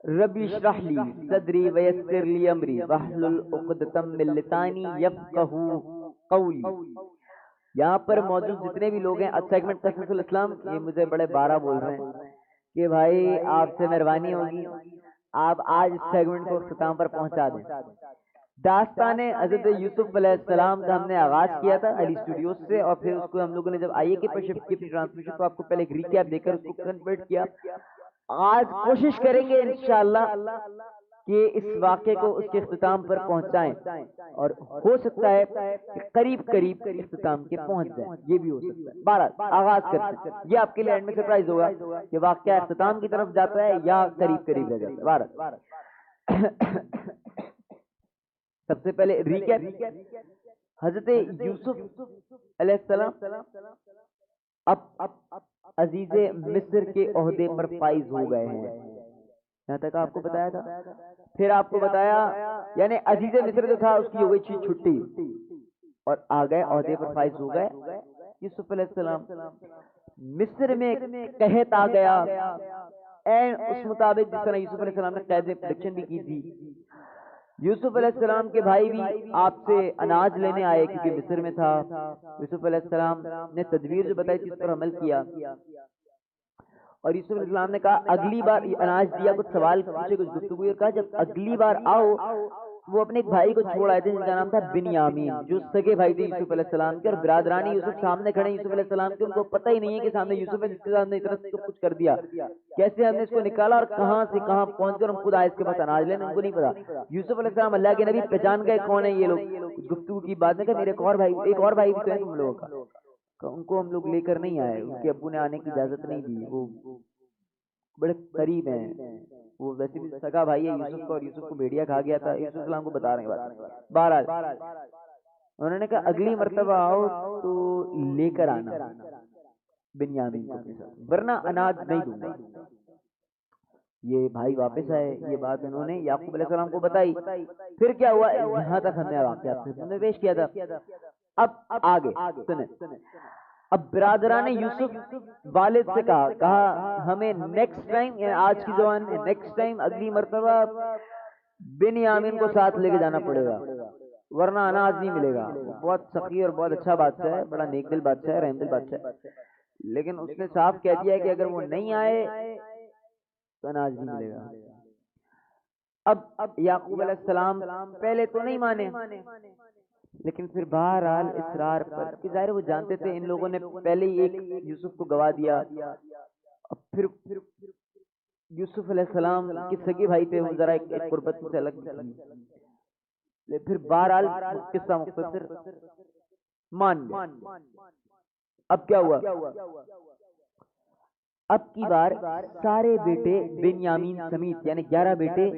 ربی اشرح لی صدری ویسر لی امری واحلل عقدۃ من لسانی یفقہوا قولی۔ یہاں پر موجود جتنے بھی لوگ ہیں سیگمنٹ تخصیص الاسلام، یہ مجھے بڑے بارہ بول رہے ہیں کہ بھائی آپ سے مہربانی ہوگی آپ آج اس سیگمنٹ کو اختتام پر پہنچا دیں۔ داستان حضرت یوسف علیہ السلام کا ہم نے آغاز کیا تھا علی اسٹوڈیوز سے، اور پھر اس کو ہم لوگوں نے جب آئی اے کے پر شفٹ کی اپنی ٹرانسمیشن تو آپ کو پہلے ایک ریکیپ دے کر اس کو کنورٹ کیا۔ آج کوشش کریں گے انشاءاللہ کہ اس واقعے کو اس کے اختتام پر پہنچائیں، اور ہو سکتا ہے کہ قریب قریب اختتام کے پہنچ جائیں، یہ بھی ہو سکتا ہے۔ بہرحال آغاز کرتے ہیں، یہ آپ کے لیے اینڈ میں سرپرائز ہوگا کہ واقعہ اختتام کی طرف جاتا ہے یا قریب قریب رہ جاتا ہے۔ بہرحال سب سے پہلے ریکیپ، حضرت یوسف علیہ السلام اب عزیز مصر کے عہدے پر فائز ہو گئے ہیں، یہاں تک آپ کو بتایا تھا۔ پھر آپ کو بتایا یعنی عزیز مصر جو تھا اس کی ہو گئی چھٹی اور آ گئے عہدے پر فائز ہو گئے یوسف علیہ السلام۔ مصر میں قحط آ گیا، اس مطابق جس طرح یوسف علیہ السلام نے قید میں پروڈکشن بھی کی تھی۔ یوسف علیہ السلام کے بھائی بھی آپ سے اناج لینے آئے کیونکہ مصر میں تھا۔ یوسف علیہ السلام نے تدبیر جو بتائی تھی اس پر عمل کیا، اور یوسف علیہ السلام نے کہا اگلی بار اناج دیا، کچھ سوال پوچھے، کچھ گفتگو، اور کہا جب اگلی بار آؤ، وہ اپنے ایک بھائی کو چھوڑ آئے تھے جن کا نام تھا بنیامین، جو سگے بھائی تھے یوسف علیہ السلام کے، اور برادرانی یوسف سامنے کھڑے یوسف علیہ السلام کے، ان کو پتہ ہی نہیں ہے کہ سامنے یوسف ہے جس کے سامنے اتنا سب کچھ کر دیا، کیسے ہم نے اس کو نکالا اور کہاں سے کہاں پہنچ کر ہم خود آئے اس کے پاس اناج لینے، ان کو نہیں پتا۔ یوسف علیہ السلام اللہ کے نبی پہچان گئے کون ہے یہ لوگ، گفتگو کی بات میں کہ میرے ایک اور بھائی بھی تو ہے تم لوگوں کا، ان کو ہم لوگ لے کر نہیں آئے، ان کے ابو نے آنے کی اجازت نہیں دی، وہ بڑے قریب ہیں، وہ ویسے بھی سگا بھائی ہے یوسف کو، اور یوسف کو بھیڑیا کھا گیا تھا، یوسف السلام کو بتا رہے ہیں بات۔ بہرحال انہوں نے کہا اگلی مرتبہ آؤ تو لے کر آنا بنیامین کو اپنے ساتھ، ورنہ اناج نہیں دوں گا۔ یہ بھائی واپس آئے، یہ بات انہوں نے یعقوب علیہ السلام کو بتائی۔ پھر کیا ہوا، یہاں تک ہم نے واقعہ میں پیش کیا تھا۔ اب آگے سنیں، اب برادران یوسف والد سے کہا ہمیں نیکسٹ ٹائم، یعنی آج کی زبان میں نیکسٹ ٹائم، اگلی مرتبہ بنیامین کو ساتھ لے کے جانا پڑے گا ورنہ اناج نہیں ملے گا۔ بہت سخی اور بہت اچھا بادشاہ ہے، بڑا نیک دل بادشاہ ہے، رحم دل بادشاہ ہے، لیکن اس نے صاف کہہ دیا ہے کہ اگر وہ نہیں آئے تو اناج نہیں ملے گا۔ اب یعقوب علیہ السلام پہلے تو نہیں مانے، لیکن پھر بہرحال اصرار پر، کہ ظاہر وہ جانتے تھے ان لوگوں نے پہلے ہی ایک یوسف کو گوا دیا، اب پھر یوسف علیہ السلام کے سگے بھائی تھے، وہ ذرا ایک قربت سے الگ تھی، پھر بہرحال قصہ مختصر مان گئے۔ اب کیا ہوا، اب کی بار سارے بیٹے بنیامین سمیت یعنی 11 بیٹے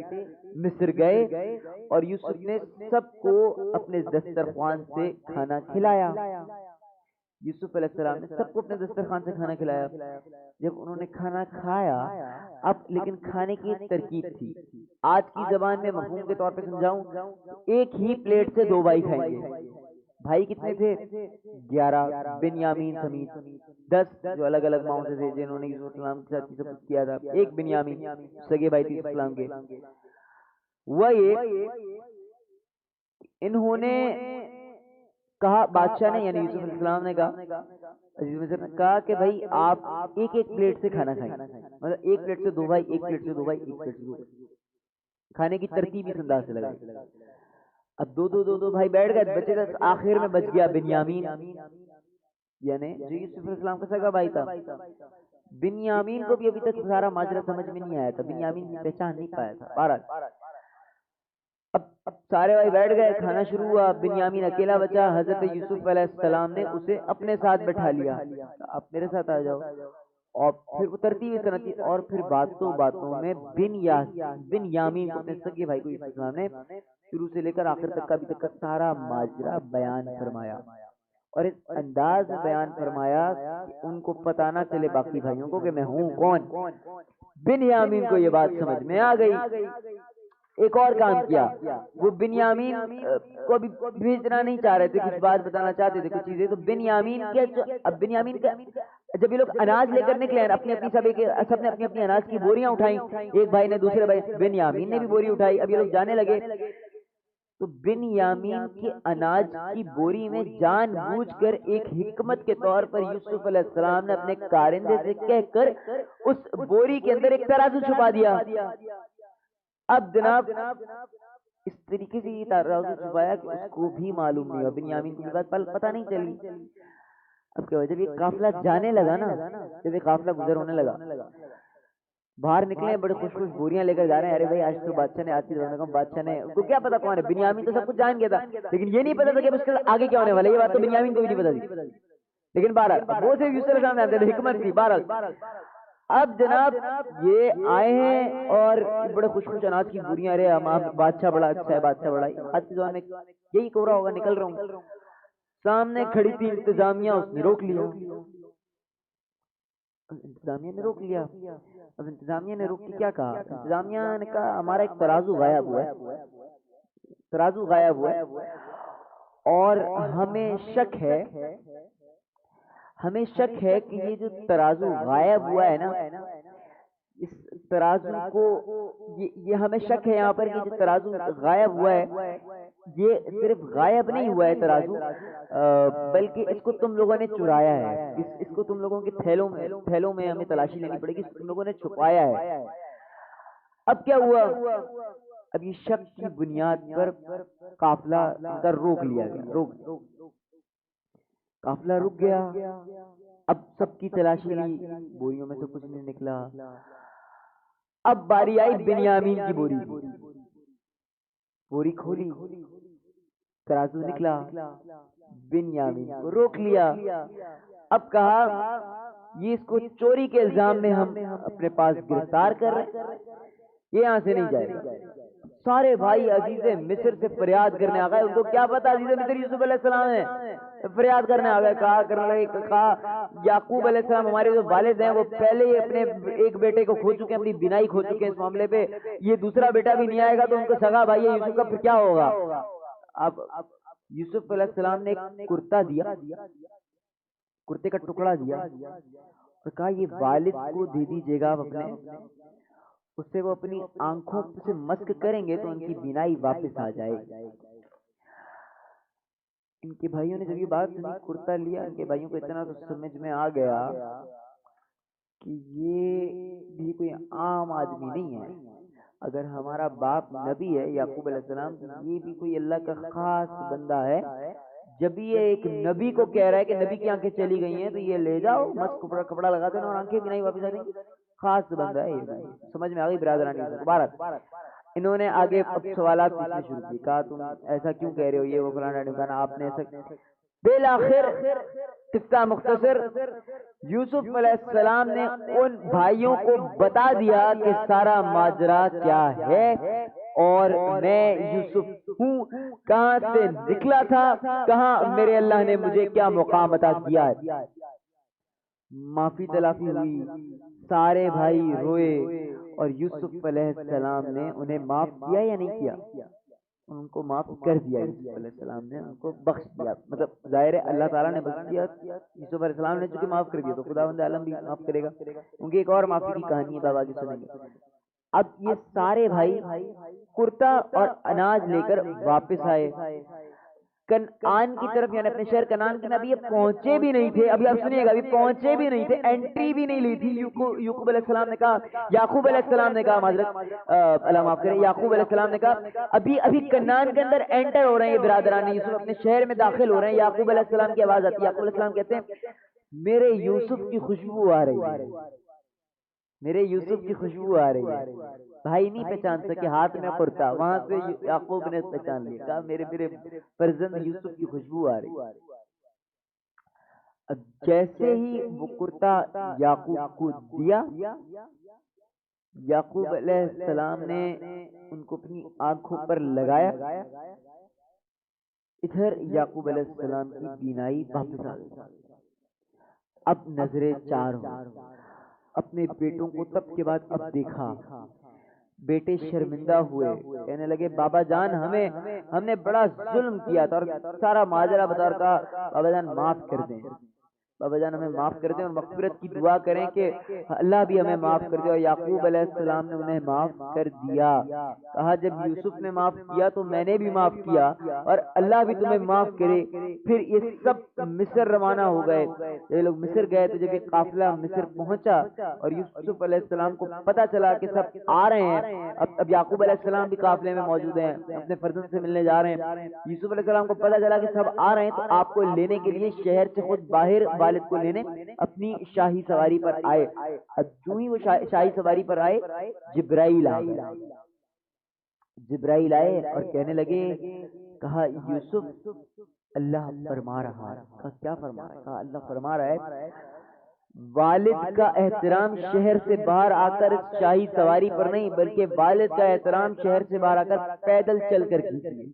مصر گئے، اور یوسف نے سب کو اپنے دسترخوان سے کھانا کھلایا۔ یوسف علیہ السلام نے سب کو اپنے دسترخوان سے کھانا کھلایا۔ جب انہوں نے کھانا کھایا، اب لیکن کھانے کی ایک ترکیب تھی، آج کی زبان میں مفہوم کے طور پہ سمجھاؤں، ایک ہی پلیٹ سے 2 بھائی کھائیں گے۔ بھائی کتنے تھے؟ 11 بنیامین سمیت، 10 جو الگ الگ ماؤں سے تھے جنہوں نے یوسف علیہ السلام کے ساتھ سب کچھ کیا تھا، ایک بنیامین سگے بھائی تھے یوسف علیہ السلام کے۔ وہ یہ انہوں نے کہا، بادشاہ نے یعنی یوسف علیہ السلام نے کہا، عزیز مصر نے کہا کہ بھائی آپ ایک ایک پلیٹ سے کھانا کھائیں، مطلب ایک پلیٹ سے 2 بھائی، ایک پلیٹ سے 2 بھائی، ایک پلیٹ سے 2 بھائی، کھانے کی ترتیب اس انداز سے لگائی۔ اب دو بھائی بیٹھ گئے، بچے تھے، آخر میں بچ گیا بنیامین، یعنی جو یوسف علیہ السلام کا سگا بھائی تھا۔ بنیامین کو بھی ابھی تک سارا ماجرا سمجھ میں نہیں آیا تھا، بنیامین کی پہچان نہیں پایا تھا۔ بہرحال اب سارے بھائی بیٹھ گئے، کھانا شروع ہوا، بنیامین اکیلا بچا، حضرت یوسف علیہ السلام نے اسے اپنے ساتھ بٹھا لیا، آپ میرے ساتھ آ جاؤ، اور پھر وہ ترتیب اس طرح تھی، اور پھر باتوں میں بنیامین کو اپنے سگے بھائی کو یوسف علیہ السلام نے شروع سے لے کر آخر تک کا ابھی تک کا سارا ماجرا بیان فرمایا، اور اس انداز میں بیان فرمایا کہ ان کو پتہ نہ چلے باقی بھائیوں کو کہ میں ہوں کون۔ بنیامین کو یہ بات سمجھ میں آ گئی، ایک اور کام کیا، وہ بنیامین کو بھی بھیجنا نہیں چاہ رہے تھے، کچھ بات بتانا چاہتے تھے کچھ چیزیں، تو بنیامین کے اب بنیامین کا جب یہ لوگ اناج لے کر نکلے اپنی اپنی سب نے اپنی اپنی اناج کی بوریاں اٹھائیں، ایک بھائی نے دوسرے بھائی بنیامین نے بھی بوری اٹھائی، اب یہ لوگ جانے لگے تو بنیامین کے اناج کی بوری میں جان بوجھ کر ایک حکمت کے طور پر یوسف علیہ السلام نے اپنے کارندے سے کہہ کر اس بوری کے اندر ایک ترازو چھپا دیا۔ اب جناب اس طریقے سے یہ ترازو چھپایا کہ اس کو بھی معلوم نہیں ہوا، بنیامین کو بھی بات پتہ نہیں چلی۔ اب کیا ہوا، جب یہ قافلہ جانے لگا نا، جب یہ قافلہ گزر ہونے لگا، باہر نکلے بڑے خوش خوش بوریاں لے کر جا رہے ہیں، ارے بھائی آج تو بادشاہ نے، آج کی زمانے کا بادشاہ نے، ان کو کیا پتا کون ہے، بنیامین تو سب کچھ جان گیا تھا، لیکن یہ نہیں پتا تھا کہ اس کے آگے کیا ہونے والا ہے، یہ بات تو بنیامین کو بھی نہیں پتا تھی، لیکن بہرحال وہ صرف یوسف علیہ السلام جانتے تھے، حکمت تھی بہرحال۔ اب جناب یہ آئے ہیں اور بڑے خوش خوش اناج کی بوریاں، ارے بادشاہ بڑا اچھا ہے، بادشاہ بڑا، آج کے زمانے میں یہی کورا ہوگا، نکل رہا ہوں، سامنے کھڑی تھی انتظامیہ، اس نے روک لیا، انتظامیہ نے روک لیا۔ اب انتظامیہ نے روک کے کیا کہا، انتظامیہ نے کہا ہمارا ایک ترازو غائب ہوا ہے، ترازو غائب ہوا ہے اور ہمیں شک ہے کہ یہ جو ترازو غائب ہوا ہے نا، اس ترازو کو یہ ہمیں شک ہے یہاں پر کہ جو ترازو غائب ہوا ہے یہ صرف غائب نہیں ہوا ہے ترازو، بلکہ اس کو تم لوگوں نے چرایا ہے، اس کو تم لوگوں کے تھیلوں میں ہمیں تلاشی لینی پڑے گی، اس کو تم لوگوں نے چھپایا ہے۔ اب کیا ہوا، اب یہ شک کی بنیاد پر قافلہ کا روک لیا گیا، قافلہ رک گیا، اب سب کی تلاشی لی، بوریوں میں سے کچھ نہیں نکلا، اب باری آئی بنیامین کی بوری کھولی، ترازو نکلا، بنیامین کو روک لیا، اب کہا یہ اس کو چوری کے الزام میں ہم اپنے پاس گرفتار کر رہے ہیں، یہ یہاں سے نہیں جائے گا۔ سارے بھائی عزیز مصر سے فریاد کرنے آ گئے، ان کو کیا پتا عزیز مصر یوسف علیہ السلام ہے، فریاد کرنے آ گئے، کہا یعقوب علیہ السلام ہمارے جو والد ہیں وہ پہلے ہی اپنے ایک بیٹے کو کھو چکے ہیں، اپنی بینائی کھو چکے ہیں، اس معاملے پہ یہ دوسرا بیٹا بھی نہیں آئے گا تو ان کو سگا بھائی ہے یوسف کا پھر کیا ہوگا۔ اب یوسف علیہ السلام نے ایک کرتا دیا، کرتے کا ٹکڑا دیا اور کہا یہ والد کو دے دیجیے گا، اپنے اس سے وہ اپنی آنکھوں سے مسک کریں گے تو ان کی بینائی واپس آ جائے گی۔ ان کے بھائیوں نے جب یہ بات سنی، کرتا لیا، ان کے بھائیوں کو اتنا تو سمجھ میں آ گیا کہ یہ بھی کوئی عام آدمی نہیں ہے، اگر ہمارا باپ نبی ہے یعقوب علیہ السلام، یہ بھی کوئی اللہ کا خاص بندہ ہے، جب یہ ایک نبی کو کہہ رہا ہے کہ نبی کی آنکھیں چلی گئی ہیں تو یہ لے جاؤ، مست کپڑا لگا دینا اور آنکھیں بھی نہیں واپس آ جائیں گی، خاص بندہ ہے یہ، سمجھ میں آ گئی برادرانی مبارک۔ انہوں نے آگے اب سوالات پوچھنے شروع کیے، کہا تم ایسا کیوں کہہ رہے ہو، یہ وہ فلانا ڈھمکانا، آپ نے ایسا، بالآخر قصہ مختصر، یوسف علیہ السلام نے ان بھائیوں کو بتا دیا کہ سارا ماجرا کیا ہے اور میں یوسف ہوں، کہاں سے نکلا تھا، کہاں میرے اللہ نے مجھے کیا مقام عطا کیا ہے۔ معافی تلافی ہوئی، سارے بھائی روئے اور یوسف علیہ السلام نے انہیں معاف کیا یا نہیں کیا، ان کو معاف کر دیا، یوسف علیہ السلام نے ان کو بخش دیا، مطلب ظاہر ہے اللہ تعالیٰ نے بخش دیا، یوسف علیہ السلام نے چونکہ معاف کر دیا تو خداوند عالم بھی معاف کرے گا، کیونکہ ایک اور معافی کی کہانی ہے، بابا کی سنیں گے۔ اب یہ سارے بھائی کرتا اور اناج لے کر واپس آئے کنعان کی طرف، یعنی اپنے شہر کنعان کی، ابھی یہ پہنچے بھی نہیں تھے، ابھی آپ سنیے گا، ابھی پہنچے بھی نہیں تھے، انٹری بھی نہیں لی تھی، یعقوب علیہ السلام نے کہا، یعقوب علیہ السلام نے کہا، معذرت اللہ معاف کرے، یعقوب علیہ السلام نے کہا ابھی کنعان کے اندر انٹر ہو رہے ہیں یہ برادران یوسف، اپنے شہر میں داخل ہو رہے ہیں، یعقوب علیہ السلام کی آواز آتی ہے، یعقوب علیہ السلام کہتے ہیں میرے یوسف کی خوشبو آ رہی ہے، میرے یوسف کی خوشبو آ رہی ہے، بھائی نہیں پہچان سکے، ہاتھ میں کرتا، وہاں سے یعقوب نے پہچان لیا، کہا میرے فرزند یوسف کی خوشبو آ رہی ہے۔ اب جیسے ہی وہ کرتا یعقوب کو دیا، یعقوب علیہ السلام نے ان کو اپنی آنکھوں پر لگایا، ادھر یعقوب علیہ السلام کی بینائی واپس آ گئی، اب نظریں چار ہو، اپنے بیٹوں کو تب کے بعد اب دیکھا، بیٹے شرمندہ ہوئے، کہنے لگے بابا جان ہم نے بڑا ظلم کیا تھا، اور سارا ماجرا بتا اور کہا بابا جان معاف کر دیں، بابا جان ہمیں معاف کر دیں اور مغفرت کی دعا کریں کہ اللہ بھی ہمیں معاف کر دے، اور یعقوب علیہ السلام نے انہیں معاف کر دیا۔ کہا جب یوسف نے معاف کیا تو میں نے بھی معاف کیا، اور اللہ بھی تمہیں معاف کرے۔ پھر یہ سب مصر روانہ ہو گئے، یہ لوگ مصر گئے تو جب یہ قافلہ مصر پہنچا اور یوسف علیہ السلام کو پتا چلا کہ سب آ رہے ہیں، اب یعقوب علیہ السلام بھی قافلے میں موجود ہیں، اپنے فرزند سے ملنے جا رہے ہیں، یوسف علیہ السلام کو پتا چلا کہ سب آ رہے ہیں، تو آپ کو لینے کے لیے شہر سے خود باہر والد کو لینے اپنی شاہی سواری پر آئے۔ اب جو ہی وہ شاہی سواری پر آئے، جبرائیل آئے اور کہنے لگے، کہا یوسف اللہ فرما رہا ہے۔ کہا کیا فرما رہا ہے؟ کہا اللہ فرما رہا ہے والد کا احترام شہر سے باہر آ کر شاہی سواری پر نہیں، بلکہ والد کا احترام شہر سے باہر آ کر پیدل چل کر کیجیے۔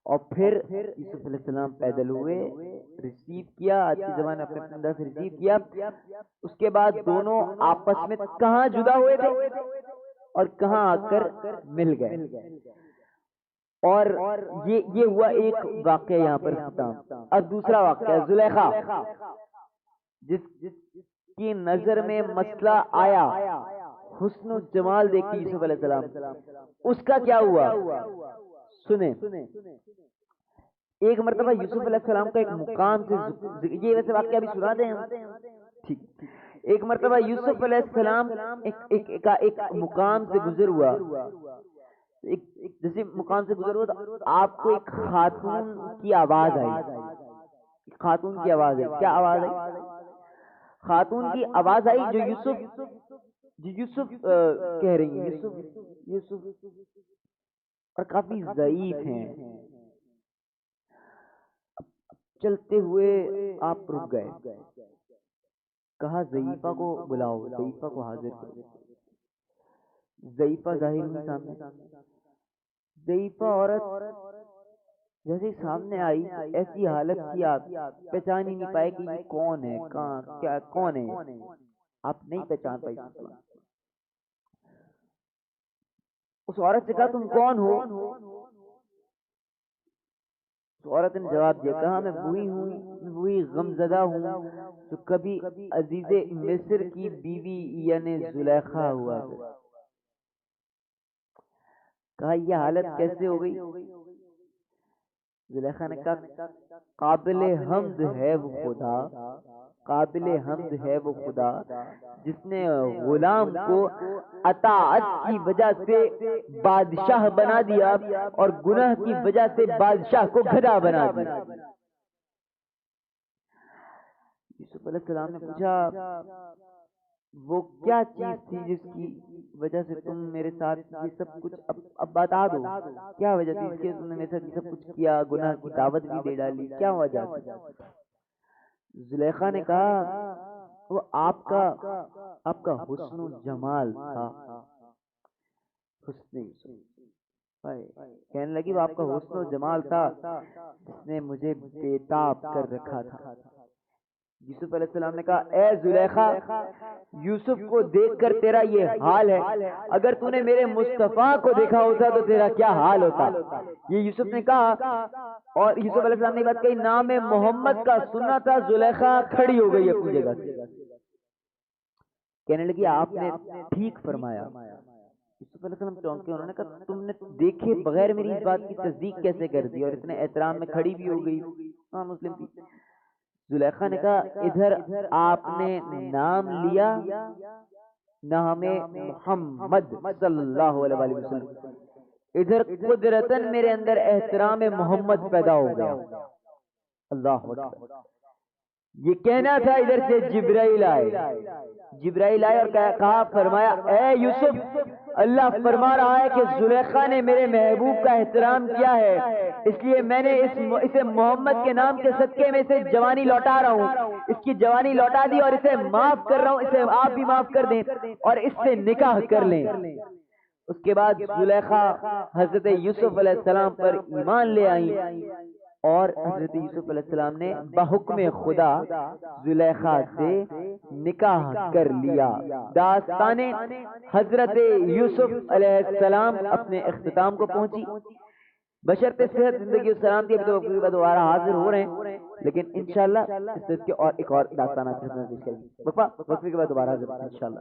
اور پھر یوسف علیہ السلام پیدل ہوئے، ریسیو کیا، آج کی زبان اپنے اندر سے ریسیو کیا۔ اس کے بعد دونوں آپس میں کہاں جدا ہوئے تھے اور کہاں آ کر مل گئے۔ اور یہ ہوا ایک واقعہ یہاں پر ختم۔ اب دوسرا واقعہ زلیخا، جس کی نظر میں مسئلہ آیا، حسن و جمال دیکھی یوسف علیہ السلام، اس کا کیا ہوا سنیں۔ ایک مرتبہ یوسف علیہ السلام کا ایک مقام سے، یہ ویسے واقعہ ابھی سنا دیں ہم، ٹھیک۔ ایک مرتبہ یوسف علیہ السلام ایک مقام سے گزر ہوا، جیسے مقام سے گزر ہوا تو آپ کو ایک خاتون کی آواز آئی، خاتون کی آواز آئی۔ کیا آواز آئی؟ خاتون کی آواز آئی جو یوسف کہہ رہی ہیں، یوسف اور کافی ضعیف ہیں۔ چلتے ہوئے آپ رک گئے، کہا ضعیفہ کو بلاؤ، ضعیفہ کو حاضر کرو۔ ضعیفہ ظاہر ہوئی سامنے، ضعیفہ عورت جیسے سامنے آئی ایسی حالت کی آپ پہچان ہی نہیں پائے کہ یہ کون ہے، کہاں کیا کون ہے، آپ نہیں پہچان پائی۔ اس عورت سے کہا تم کون ہو؟ تو عورت نے جواب دیا، کہا میں وہی ہوں، وہی غمزدہ ہوں جو کبھی عزیز مصر کی بیوی یعنی زلیخا ہوا۔ کہا یہ حالت کیسے ہو گئی؟ زلیخا نے کہا قابل حمد ہے وہ خدا، قابل حمد ہے وہ خدا جس نے غلام کو اطاعت کی وجہ سے بادشاہ بنا دیا اور گناہ کی وجہ سے بادشاہ کو گدھا بنا دیا۔ یوسف علیہ السلام نے پوچھا وہ کیا چیز تھی جس کی وجہ سے تم میرے ساتھ یہ سب کچھ، اب بتا دو کیا وجہ تھی اس کے تم نے میرے ساتھ یہ سب کچھ کیا، گناہ کی دعوت بھی دے ڈالی، کیا وجہ تھی؟ زلیخا نے کہا وہ آپ کا حسن و جمال تھا۔ حسن کہنے لگی وہ آپ کا حسن و جمال تھا جس نے مجھے بے-تاب کر رکھا تھا۔ یوسف علیہ السلام نے کہا اے زلیخا، یوسف کو دیکھ کر تیرا یہ حال ہے، اگر تو نے میرے مصطفیٰ کو دیکھا ہوتا تو تیرا کیا حال ہوتا؟ یہ یوسف نے کہا، اور یوسف علیہ السلام نے بات کہی، نام محمد کا سننا تھا۔ زلیخا کھڑی ہو گئی اپنی جگہ سے، کہنے لگی آپ نے ٹھیک فرمایا۔ یوسف علیہ السلام چونکے، انہوں نے کہا تم نے دیکھے بغیر میری اس بات کی تصدیق کیسے کر دی، اور اتنے احترام میں کھڑی بھی ہو گئی، مسلم تھی۔ زلیخا نے کہا ادھر آپ نے نام لیا، نام محمد صلی اللہ علیہ وسلم، ادھر قدرتاً میرے اندر احترام محمد پیدا ہو گیا۔ اللہ اکبر۔ یہ کہنا تھا، ادھر سے جبرائیل آئے اور کہا، فرمایا اے یوسف، اللہ فرما رہا ہے کہ زلیخا نے میرے محبوب کا احترام کیا ہے، اس لیے میں نے اسے محمد کے نام کے صدقے میں اسے جوانی لوٹا رہا ہوں، اس کی جوانی لوٹا دی اور اسے معاف کر رہا ہوں، اسے آپ بھی معاف کر دیں اور اس سے نکاح کر لیں۔ اس کے بعد زلیخا حضرت یوسف علیہ السلام پر ایمان لے آئیں، اور حضرت یوسف علیہ السلام نے بحکم خدا زلیخا سے نکاح کر لیا۔ داستان حضرت یوسف علیہ السلام اپنے اختتام کو پہنچی، بشرط صحت زندگی و سلامتی۔ ابھی تو وقت کے بعد دوبارہ حاضر ہو رہے ہیں، لیکن انشاءاللہ اس کے اور ایک اور داستانات وقفے کے بعد دوبارہ حاضر انشاءاللہ۔